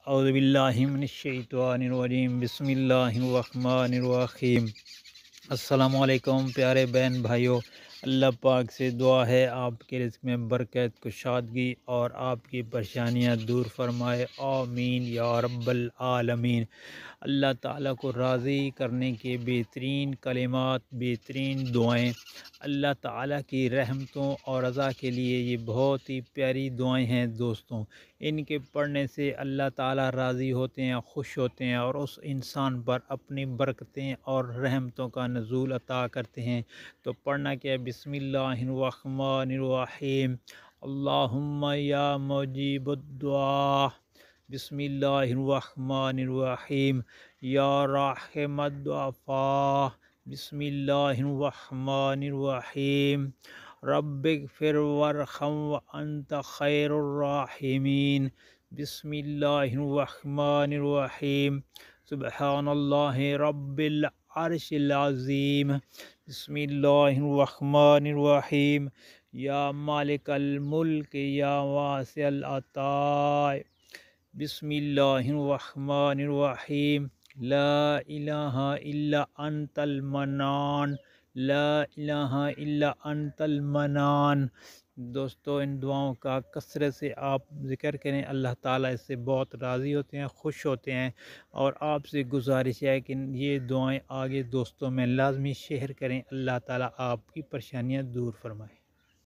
اعوذ باللہ من الشیطان الرجیم بسم اللہ الرحمن الرحیم۔ السلام علیکم پیارے بہن بھائیوں، اللہ پاک سے دعا ہے آپ کے رزق میں برکت، کشادگی اور آپ کی پریشانیاں دور فرمائے، آمین یا رب العالمین۔ اللہ تعالیٰ کو راضی کرنے کے بہترین کلمات، بہترین دعائیں، اللہ تعالیٰ کی رحمتوں اور رضا کے لیے یہ بہت ہی پیاری دعائیں ہیں دوستوں۔ ان کے پڑھنے سے اللہ تعالیٰ راضی ہوتے ہیں، خوش ہوتے ہیں اور اس انسان پر اپنی برکتیں اور رحمتوں کا نزول عطا کرتے ہیں۔ تو پڑھنا کیا ہے، بسم اللہ الرحمن الرحیم، اللہم یا مجیب الدعا، بسم اللہ الرحمن الرحیم، یا راحم الضعفاء، بسم اللہ الرحمن الرحیم، رب اغفر وارحم وانت خیر الراحمین، بسم اللہ الرحمن الرحیم، سبحان اللہ رب العرش العظیم، بسم اللہ الرحمن الرحیم، یا مالک الملک یا واسع العطاء، بسم اللہ الرحمن الرحیم، لا الہ الا انت المنان، لا الہ الا انت المنان۔ دوستو ان دعاؤں کا کثرت سے آپ ذکر کریں، اللہ تعالیٰ اس سے بہت راضی ہوتے ہیں، خوش ہوتے ہیں، اور آپ سے گزارش ہے کہ یہ دعائیں آگے دوستوں میں لازمی شیئر کریں۔ اللہ تعالیٰ آپ کی پریشانیاں دور فرمائے۔